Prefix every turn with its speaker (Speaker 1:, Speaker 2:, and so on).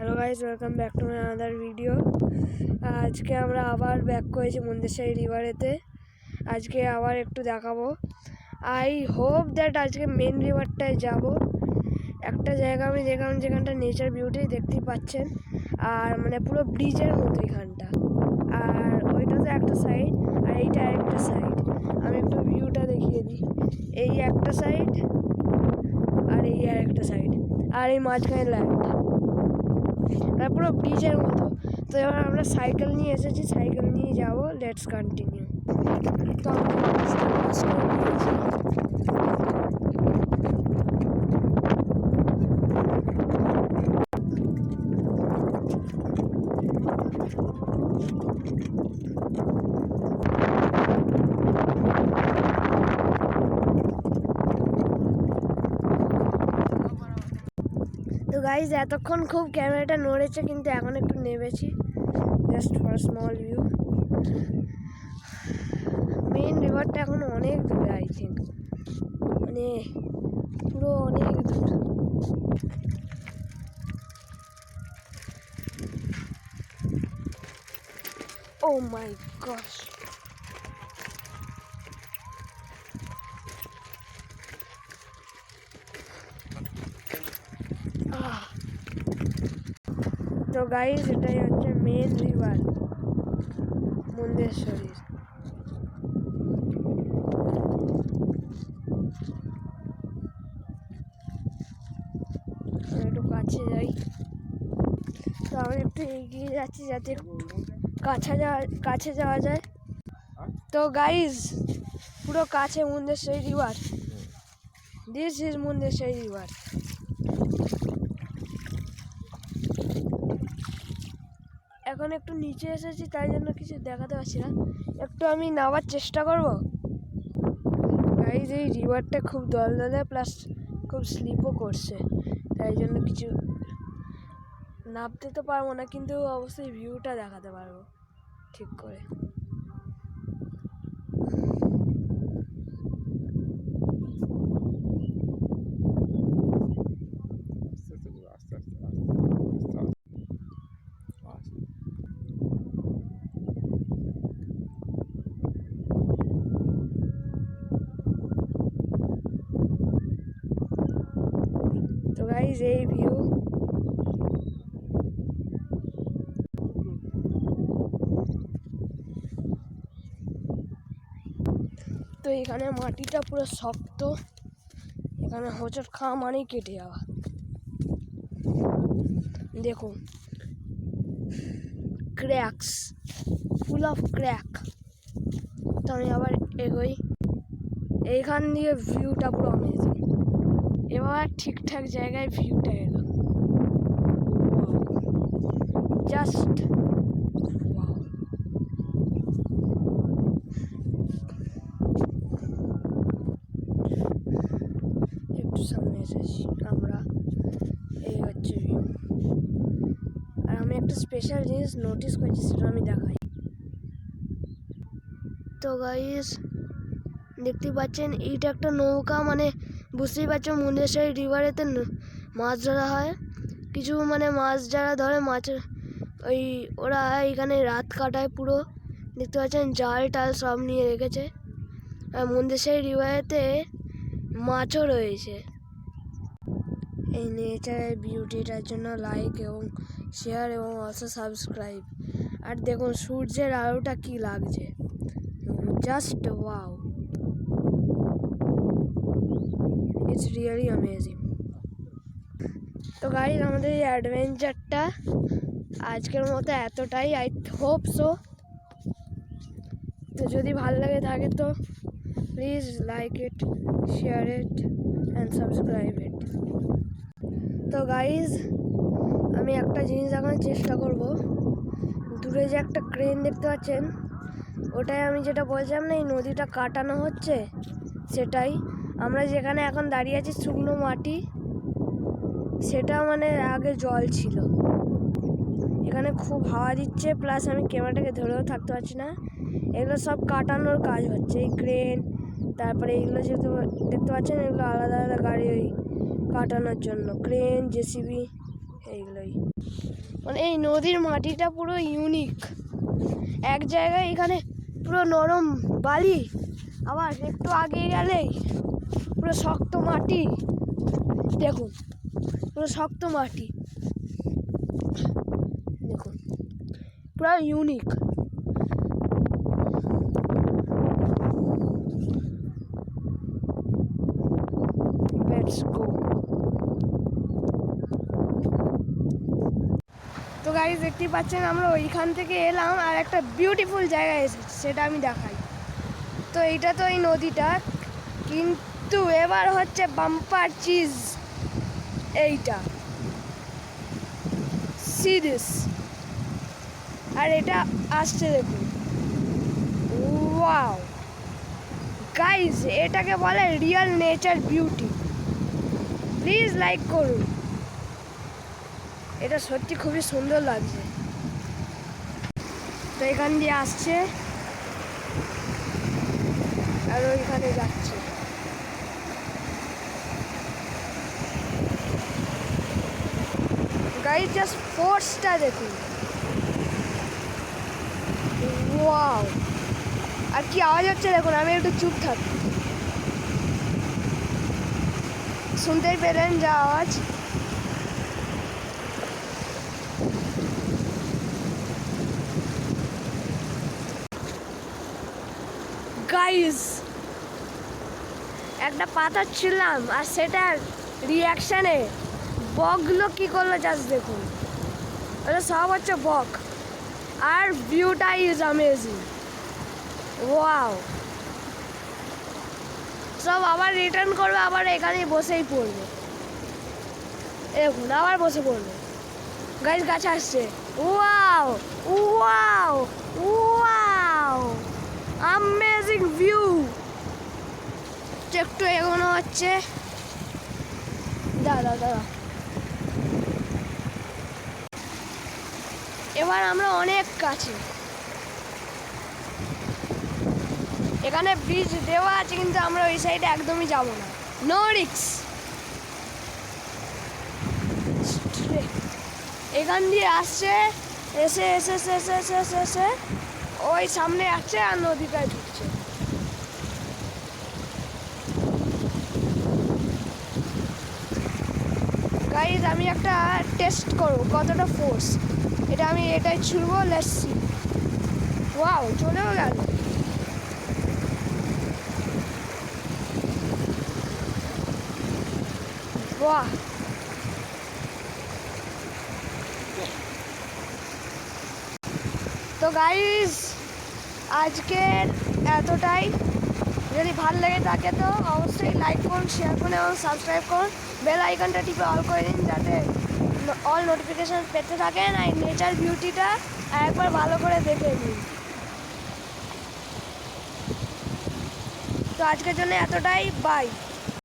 Speaker 1: Hello guys, welcome back to my another video. আজকে আমরা আবার ব্যাক করেছি মুন্দেশ্বরী রিভারেতে। আজকে আবার একটু দেখাবো। আই হোপ দ্যাট আজকে মেন রিভারটায় যাব। একটা জায়গা আমি দেখলাম যেখানটা নেচার বিউটি দেখতেই পাচ্ছেন, আর মানে পুরো ব্রিজের মতো এখানটা। আর ওইটা তো একটা সাইড, আর এইটা একটা সাইড। আমি একটু ভিউটা দেখিয়ে দিই। এই একটা সাইড, আর এই আর একটা সাইড, আর এই মাঝখানে ল্যান্ড, আর পুরো ব্রিজের মতো। তো এবার আমরা সাইকেল নিয়ে এসেছি, সাইকেল নিয়ে যাব। Let's continue. তো আমরা ক্লাস করে নিয়েছি। তো গাইজ এতক্ষণ খুব ক্যামেরাটা নড়েছে, কিন্তু এখন একটু নেমেছি just for small view. Main রিভারটা এখন অনেক দূরে, আই থিঙ্ক, মানে পুরো অনেক দূর। ও মাই গশ, তো গাইজ এটাই হচ্ছে মেন রিভার মুন্দেশ্বরীর। একটু কাছে যাই, তো আমি একটু এগিয়ে যাচ্ছি যাতে কাছে যাওয়া যায়। তো গাইজ পুরো কাছে Mundeshwari river. This is Mundeshwari river. এখন একটু নিচে এসেছি, তাই জন্য কিছু দেখাতে পারছি না। একটু আমি নামার চেষ্টা করব। গাইজ এই রিভারটা খুব দলদলে, প্লাস খুব স্লিপও করছে, তাই জন্য কিছু নামতে তো পারবো না, কিন্তু অবশ্যই ভিউটা দেখাতে পারবো ঠিক করে। তো গাইজ এই ভিউ। তো এখানে মাটিটা পুরো শক্ত, এখানে হোঁচট খাওয়া মানেই কেটে যাওয়া। দেখুন, ক্র্যাকস, ফুল অফ ক্র্যাক। তো আমি আবার এগোই। এইখান দিয়ে ভিউটা পুরো অ্যামেজিং। এবার ঠিকঠাক জায়গায় ভিউটা এলো, জাস্ট একটু সামনে এসেছি আমরা। এই হচ্ছে ভিউ। আর আমি একটা স্পেশাল জিনিস নোটিস করেছি, সেটা আমি দেখাই। তো গাইস দেখতে পাচ্ছেন, এইটা একটা নৌকা, মানে বুঝতেই পারছো মুন্দেশ্বরী রিভারেতে মাছ ধরা হয়। কিছু মানে মাছ যারা ধরে, মাছের ওই ওরা এখানে রাত কাটায় পুরো। দেখতে পাচ্ছেন জাল টাল সব নিয়ে রেখেছে। আর মুন্দেশ্বরী রিভারেতে মাছও রয়েছে। এই নেচারের বিউটিটার জন্য লাইক এবং শেয়ার এবং অলসো সাবস্ক্রাইব। আর দেখুন সূর্যের আলোটা কি লাগছে, just wow, it's really amazing. তো গাইস আমাদের এই অ্যাডভেঞ্চারটা আজকের মতো এতটাই। I hope so. তো যদি ভালো লাগে থাকে তো please like it, share it and subscribe ইট। তো গাইজ আমি একটা জিনিস দেখানোর চেষ্টা করব। দূরে যে একটা ক্রেন দেখতে পাচ্ছেন, ওটাই আমি যেটা বলছিলাম না, এই নদীটা কাটানো হচ্ছে, সেটাই। আমরা যেখানে এখন দাঁড়িয়ে আছি শুকনো মাটি, সেটা মানে আগে জল ছিল। এখানে খুব হাওয়া দিচ্ছে, প্লাস আমি ক্যামেরাটাকে ধরেও থাকতে পারছি না। এগুলো সব কাটানোর কাজ হচ্ছে, এই ক্রেন, তারপরে এইগুলো যেহেতু দেখতে পাচ্ছেন, এগুলো আলাদা আলাদা গাড়ি ওই কাটানোর জন্য, ক্রেন, জেসিবি, এইগুলোই। মানে এই নদীর মাটিটা পুরো ইউনিক। এক জায়গায় এখানে পুরো নরম বালি, আবার একটু আগে গেলেই পুরো শক্ত মাটি। দেখুন পুরো শক্ত মাটি, দেখুন পুরো ইউনিক। Let's go. তো গাইস দেখতেই পাচ্ছেন আমরা ওইখান থেকে এলাম আর একটা বিউটিফুল জায়গায় এসেছি, সেটা আমি দেখাই। তো এইটা তো এই নদীটা, কিন্তু এবার হচ্ছে বাম্পার চিজ এইটা, সি দিস। আর এটা আসছে দেখুন, ওয়াও গাইস, এটাকে বলে real nature beauty. Please like করুন, এটা সত্যি খুবই সুন্দর লাগছে। তো এখান দিয়ে আসছে আর ওইখানে যাচ্ছে। গাইস জাস্ট ফোর্সটা দেখুন, ওয়াও। আর কি আওয়াজ হচ্ছে দেখুন, আমি একটু চুপ থাকি, শুনতেই পেলেন যা আওয়াজ। গাইস একটা পাথর ছিলাম আর সেটার রিয়াকশানে বকগুলো কি করলো জাস্ট দেখুন, ওটা সব হচ্ছে বক। আর ভিউটা ইজ অ্যামেজিং, ওয়াও। সব আবার রিটার্ন করবে, আবার এখানেই বসেই পড়বে, দেখুন আবার বসে পড়বে। গাইস গাছ আসছে, wow wow wow, amazing view. একটু এগোনো হচ্ছে, দাদা দাদা। এবার আমরা অনেক কাছে, এখানে ব্রিজ দেওয়া আছে কিন্তু আমরা ওই সাইডে একদমই যাব না, নো রিক্স। এখান দিয়ে আসছে, এসে এসে এসে এসে এসে এসে এসে ওই সামনে আসছে আর নদীটায় ঢুকছে। গাইজ আমি একটা টেস্ট করবো কতটা ফোর্স, এটা আমি এটাই ছুড়বো, লেটস সি। ওয়াও চলেও গেল। বাহ, তো গাইজ আজকের এতটাই। যদি ভালো লাগে থাকে তো অবশ্যই লাইক করুন, শেয়ার করুন এবং সাবস্ক্রাইব করুন। বেল আইকনটা টিপে অল করে দিন যাতে অল নোটিফিকেশান পেতে থাকেন। আর নেচার বিউটিটা একবার ভালো করে দেখে নিন। তো আজকের জন্য এতটাই, বাই।